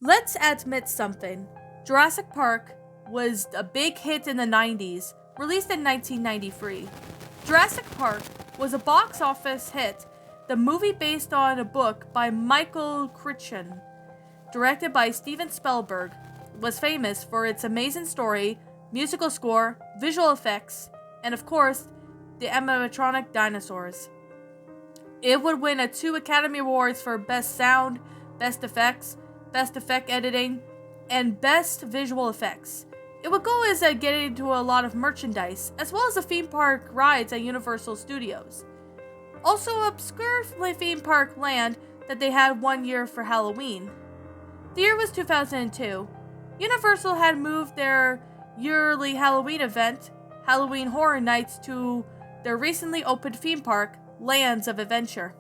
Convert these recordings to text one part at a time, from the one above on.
Let's admit something. Jurassic Park was a big hit in the 90s, released in 1993. Jurassic Park was a box office hit, the movie based on a book by Michael Crichton, directed by Steven Spielberg, was famous for its amazing story, musical score, visual effects, and of course, the animatronic dinosaurs. It would win 2 Academy Awards for Best Sound, Best Effects, Best Effect Editing, and Best Visual Effects. It would go as getting into a lot of merchandise, as well as the theme park rides at Universal Studios. Also, obscure theme park land that they had one year for Halloween. The year was 2002. Universal had moved their yearly Halloween event, Halloween Horror Nights, to their recently opened theme park, Lands of Adventure.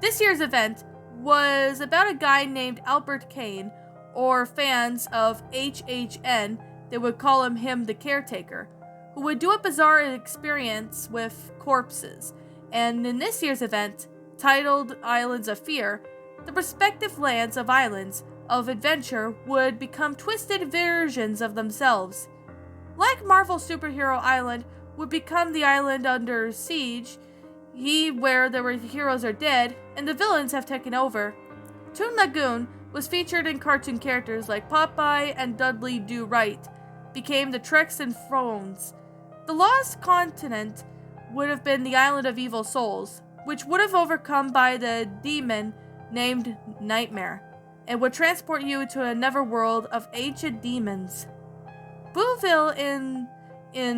This year's event was about a guy named Albert Kane, or fans of HHN, they would call him the caretaker, who would do a bizarre experience with corpses. And in this year's event, titled Islands of Fear, the respective lands of islands of adventure would become twisted versions of themselves. Like Marvel Superhero Island would become the island under siege, where the heroes are dead and the villains have taken over. Toon Lagoon was featured in cartoon characters like Popeye and Dudley Do Right, became the Treks and Thrones. The Lost Continent would have been the Island of Evil Souls, which would have overcome by the demon named Nightmare, and would transport you to a netherworld of ancient demons. Booville in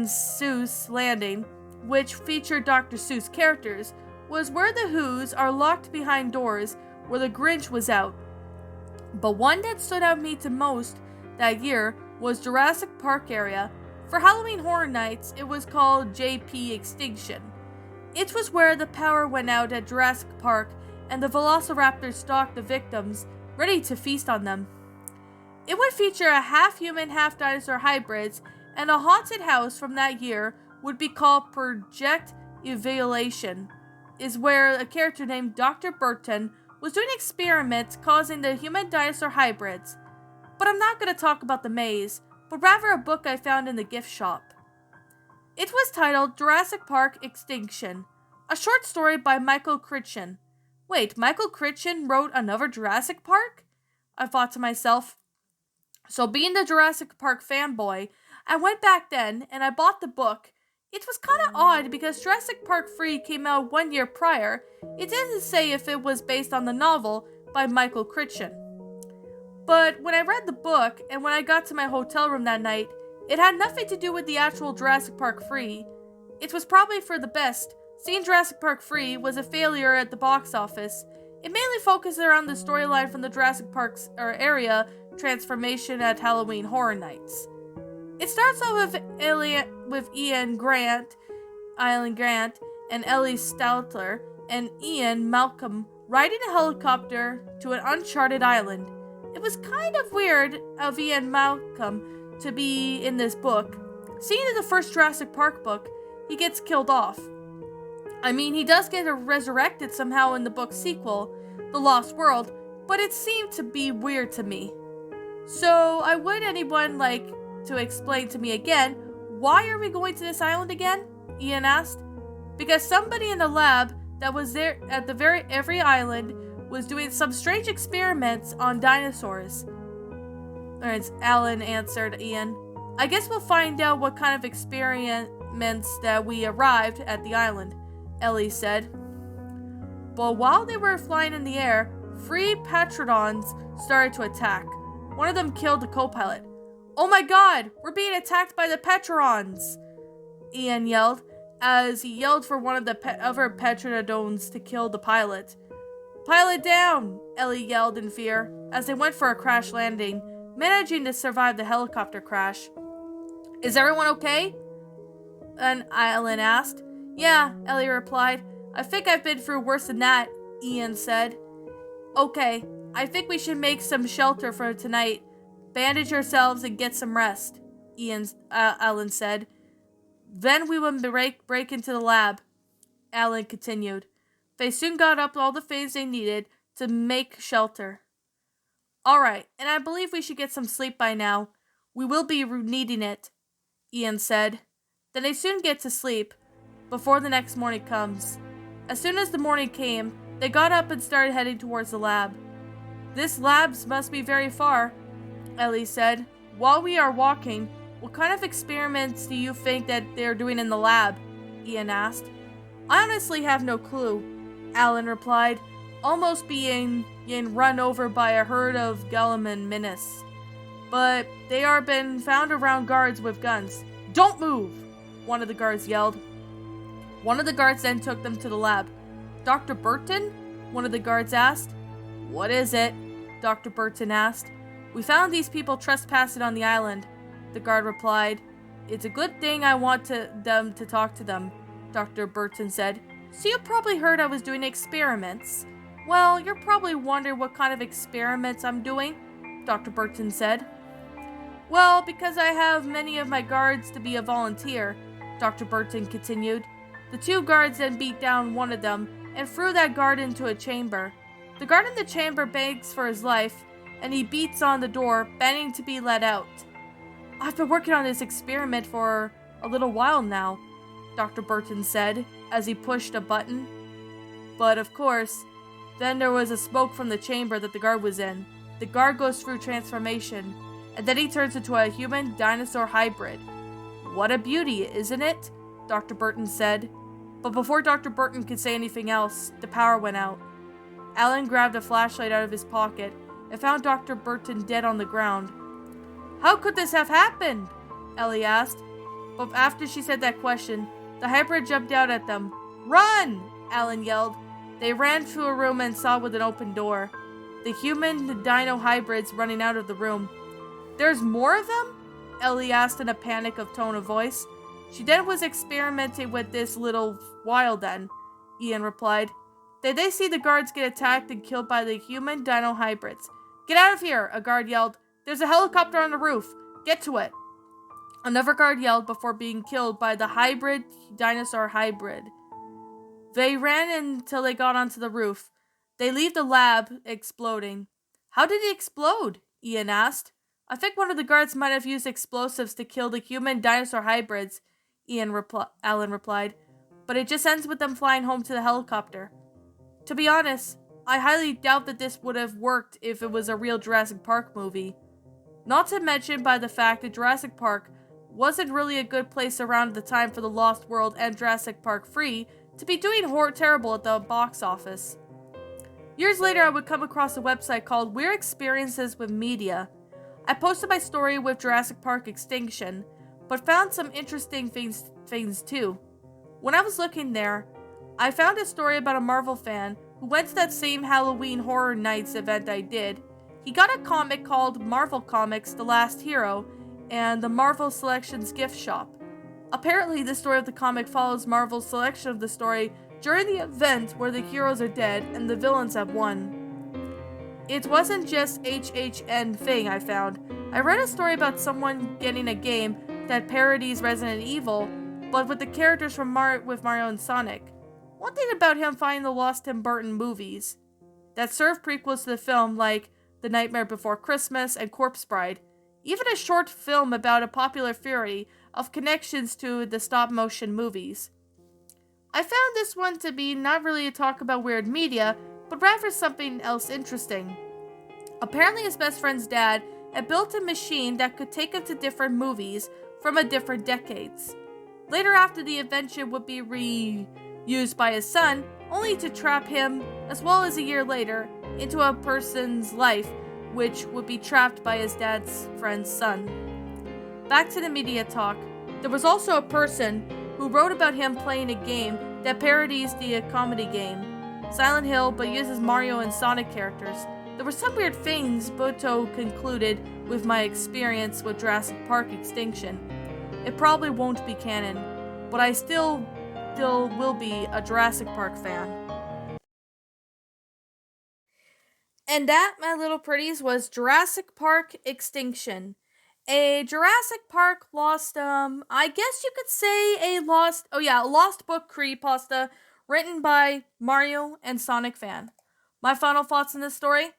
Seuss Landing, which featured Dr. Seuss characters, was where the Who's are locked behind doors where the Grinch was out. But one that stood out to me the most that year was Jurassic Park area. For Halloween Horror Nights, it was called JP Extinction. It was where the power went out at Jurassic Park and the velociraptors stalked the victims, ready to feast on them. It would feature a half-human, half-dinosaur hybrids, and a haunted house from that year would be called Project Evaluation, is where a character named Dr. Burton was doing experiments causing the human-dinosaur hybrids. But I'm not going to talk about the maze, but rather a book I found in the gift shop. It was titled Jurassic Park Extinction, a short story by Michael Crichton. Wait, Michael Crichton wrote another Jurassic Park? I thought to myself. So being the Jurassic Park fanboy, I went back then and I bought the book. It was kind of odd because Jurassic Park 3 came out 1 year prior. It didn't say if it was based on the novel by Michael Crichton. But when I read the book and when I got to my hotel room that night, it had nothing to do with the actual Jurassic Park 3. It was probably for the best. Seeing Jurassic Park 3 was a failure at the box office. It mainly focused around the storyline from the Jurassic Park's area transformation at Halloween Horror Nights. It starts off with Ian Grant, and Ellie Stoutler, and Ian Malcolm riding a helicopter to an uncharted island. It was kind of weird of Ian Malcolm to be in this book. Seeing in the first Jurassic Park book, he gets killed off. I mean, he does get resurrected somehow in the book sequel, The Lost World, but it seemed to be weird to me. So, would anyone like to explain to me again, why are we going to this island again? Ian asked. Because somebody in the lab that was there at every island was doing some strange experiments on dinosaurs. As Alan answered Ian. I guess we'll find out what kind of experiments that we arrived at the island, Ellie said. But while they were flying in the air, 3 Petrodons started to attack. One of them killed the co-pilot. Oh my god, we're being attacked by the Petrodons! Ian yelled, as he yelled for one of the other Petrodons to kill the pilot. Pilot down! Ellie yelled in fear, as they went for a crash landing, managing to survive the helicopter crash. Is everyone okay? And Alan asked. Yeah, Ellie replied. I think I've been through worse than that, Ian said. Okay, I think we should make some shelter for tonight. Bandage yourselves and get some rest, Alan said. Then we would break into the lab, Alan continued. They soon got up all the things they needed to make shelter. Alright, and I believe we should get some sleep by now. We will be needing it, Ian said. Then they soon get to sleep, before the next morning comes. As soon as the morning came, they got up and started heading towards the lab. This labs must be very far, Ellie said. While we are walking, what kind of experiments do you think that they're doing in the lab? Ian asked. I honestly have no clue, Alan replied, almost being run over by a herd of Guilliman Menace. But they are been found around guards with guns. Don't move! One of the guards yelled. One of the guards then took them to the lab. Dr. Burton? One of the guards asked. What is it? Dr. Burton asked. We found these people trespassing on the island, the guard replied. It's a good thing I want them to talk to them, Dr. Burton said. So you probably heard I was doing experiments. Well, you're probably wondering what kind of experiments I'm doing, Dr. Burton said. Well, because I have many of my guards to be a volunteer, Dr. Burton continued. The two guards then beat down one of them and threw that guard into a chamber. The guard in the chamber begs for his life, and he beats on the door, begging to be let out. I've been working on this experiment for a little while now, Dr. Burton said, as he pushed a button. But of course, then there was a smoke from the chamber that the guard was in. The guard goes through transformation, and then he turns into a human-dinosaur hybrid. What a beauty, isn't it? Dr. Burton said. But before Dr. Burton could say anything else, the power went out. Alan grabbed a flashlight out of his pocket and found Dr. Burton dead on the ground. How could this have happened? Ellie asked. But after she said that question, the hybrid jumped out at them. Run! Alan yelled. They ran through a room and saw with an open door. The human-dino hybrids running out of the room. There's more of them? Ellie asked in a panic of tone of voice. She then was experimenting with this little while then, Ian replied. Did they see the guards get attacked and killed by the human dino hybrids? Get out of here, a guard yelled. There's a helicopter on the roof. Get to it. Another guard yelled before being killed by the dinosaur hybrid. They ran until they got onto the roof. They leave the lab exploding. How did it explode? Ian asked. I think one of the guards might have used explosives to kill the human dinosaur hybrids, Alan replied. But it just ends with them flying home to the helicopter. To be honest, I highly doubt that this would have worked if it was a real Jurassic Park movie. Not to mention by the fact that Jurassic Park wasn't really a good place around the time for The Lost World and Jurassic Park 3 to be doing terrible at the box office. Years later, I would come across a website called Weird Experiences with Media. I posted my story with Jurassic Park Extinction, but found some interesting things too. When I was looking there, I found a story about a Marvel fan who went to that same Halloween Horror Nights event I did. He got a comic called Marvel Comics The Last Hero and the Marvel Selections gift shop. Apparently, the story of the comic follows Marvel's selection of the story during the event where the heroes are dead and the villains have won. It wasn't just HHN thing I found. I read a story about someone getting a game that parodies Resident Evil, but with the characters from with Mario and Sonic. One thing about him finding the lost Tim Burton movies that serve prequels to the film like The Nightmare Before Christmas and Corpse Bride, even a short film about a popular theory of connections to the stop-motion movies. I found this one to be not really a talk about weird media, but rather something else interesting. Apparently his best friend's dad had built a machine that could take him to different movies from a different decades. Later after the invention would be reused by his son, only to trap him, as well as a year later, into a person's life, which would be trapped by his dad's friend's son. Back to the media talk. There was also a person who wrote about him playing a game that parodies the comedy game Silent Hill, but uses Mario and Sonic characters. There were some weird things, Boto concluded, with my experience with Jurassic Park Extinction. It probably won't be canon, but I still will be a Jurassic Park fan. And that, my little pretties, was Jurassic Park Extinction. A Jurassic Park lost, I guess you could say a lost book creepypasta written by Mario and Sonic fan. My final thoughts on this story?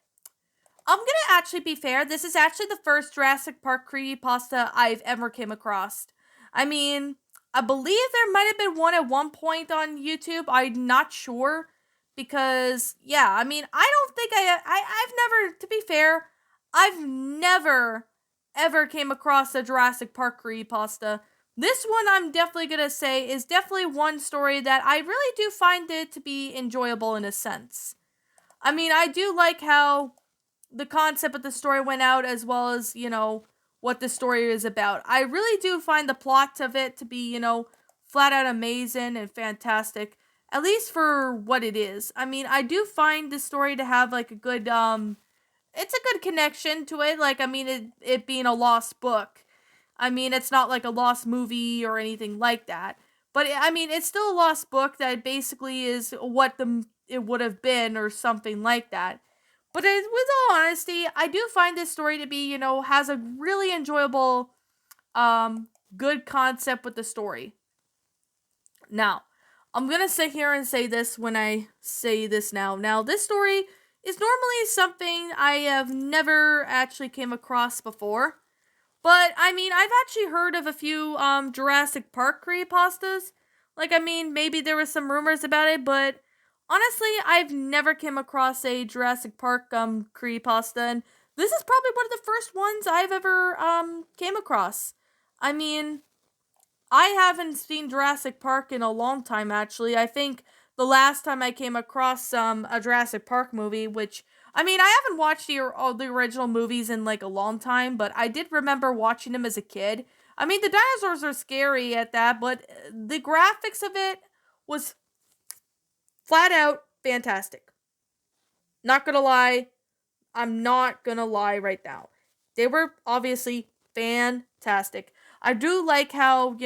I'm gonna actually be fair. This is actually the first Jurassic Park creepypasta I've ever came across. I mean, I believe there might have been one at one point on YouTube. I'm not sure because yeah, I mean, I don't think I've never, to be fair, I've never ever came across a Jurassic Park creepypasta. This one I'm definitely gonna say is definitely one story that I really do find it to be enjoyable in a sense. I mean, I do like how the concept of the story went out as well as, what the story is about. I really do find the plot of it to be, flat out amazing and fantastic, at least for what it is. I mean, I do find the story to have like a good it's a good connection to it. Like, I mean, it being a lost book. I mean, it's not like a lost movie or anything like that. But I mean, it's still a lost book that basically is what it would have been or something like that. But with all honesty, I do find this story to be, has a really enjoyable, good concept with the story. Now, I'm gonna sit here and say this when I say this now. Now, this story is normally something I have never actually came across before. But, I mean, I've actually heard of a few, Jurassic Park creepypastas. Like, I mean, maybe there was some rumors about it, but honestly, I've never came across a Jurassic Park, creepypasta, and this is probably one of the first ones I've ever, came across. I mean, I haven't seen Jurassic Park in a long time, actually. I think the last time I came across a Jurassic Park movie, which, I mean, I haven't watched all the original movies in like a long time, but I did remember watching them as a kid. I mean, the dinosaurs are scary at that, but the graphics of it was flat out fantastic. Not gonna lie, I'm not gonna lie right now. They were obviously fantastic. I do like how,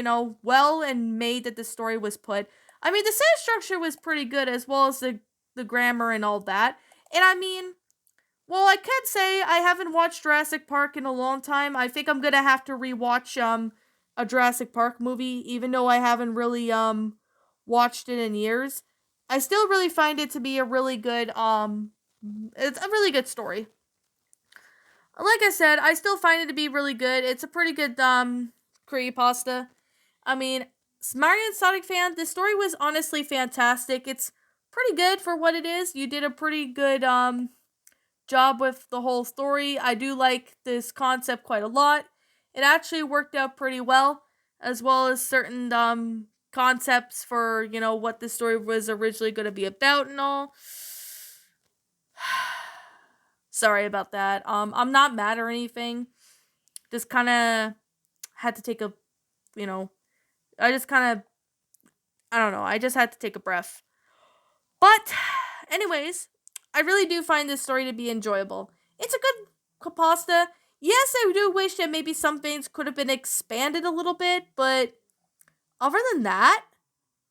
well and made that the story was put. I mean, the set structure was pretty good as well as the grammar and all that. And I mean, well, I could say I haven't watched Jurassic Park in a long time. I think I'm gonna have to rewatch a Jurassic Park movie, even though I haven't really watched it in years. I still really find it to be a really good it's a really good story. Like I said, I still find it to be really good. It's a pretty good creepypasta. I mean, Mario and Sonic fan, this story was honestly fantastic. It's pretty good for what it is. You did a pretty good job with the whole story. I do like this concept quite a lot. It actually worked out pretty as well as certain concepts for, what the story was originally going to be about and all. Sorry about that. I'm not mad or anything. Just kind of had to take a, you know, I just kind of, I don't know. I just had to take a breath. But, anyways, I really do find this story to be enjoyable. It's a good pasta. Yes, I do wish that maybe some things could have been expanded a little bit, but other than that,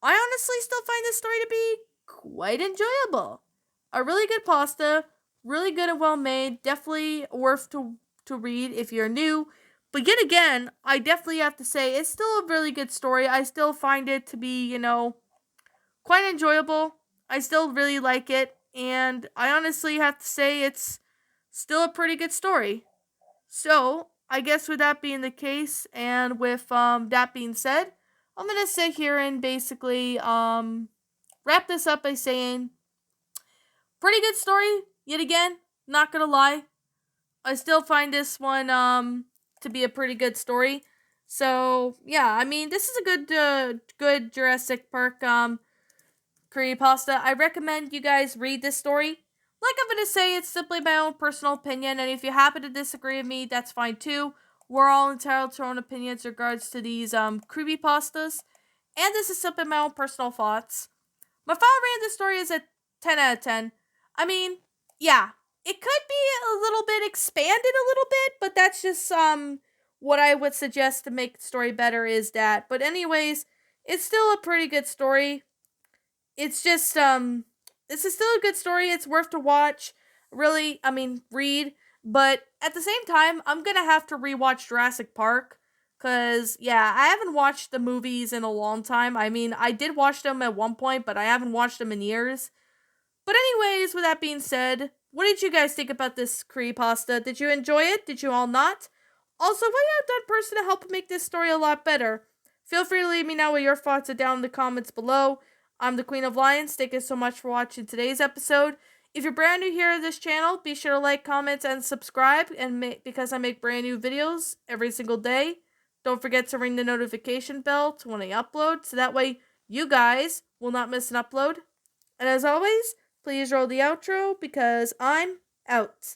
I honestly still find this story to be quite enjoyable. A really good pasta, really good and well made, definitely worth to read if you're new. But yet again, I definitely have to say it's still a really good story. I still find it to be, quite enjoyable. I still really like it, and I honestly have to say it's still a pretty good story. So, I guess with that being the case, and with that being said, I'm gonna sit here and basically wrap this up by saying, pretty good story. Yet again, not gonna lie, I still find this one to be a pretty good story. So yeah, I mean, this is a good Jurassic Park creepypasta. I recommend you guys read this story. Like I'm gonna say, it's simply my own personal opinion, and if you happen to disagree with me, that's fine too. We're all entitled to our own opinions regards to these creepypastas, and this is simply my own personal thoughts. My final rating of the story is a 10 out of 10. I mean, yeah, it could be a little bit expanded a little bit, but that's just what I would suggest to make the story better is that. But anyways, it's still a pretty good story. It's just this is still a good story. It's worth to watch. Really, I mean, read. But at the same time, I'm gonna have to rewatch Jurassic Park. Cause yeah, I haven't watched the movies in a long time. I mean, I did watch them at one point, but I haven't watched them in years. But anyways, with that being said, What did you guys think about this creepypasta? Did you enjoy it? Did you all not? Also, what have you done person to help make this story a lot better? Feel free to leave me know what your thoughts are down in the comments below. I'm the Queen of Lions. Thank you so much for watching today's episode. If you're brand new here to this channel, be sure to like, comment, and subscribe, because I make brand new videos every single day. Don't forget to ring the notification bell to when I upload, so that way you guys will not miss an upload. And as always, please roll the outro because I'm out.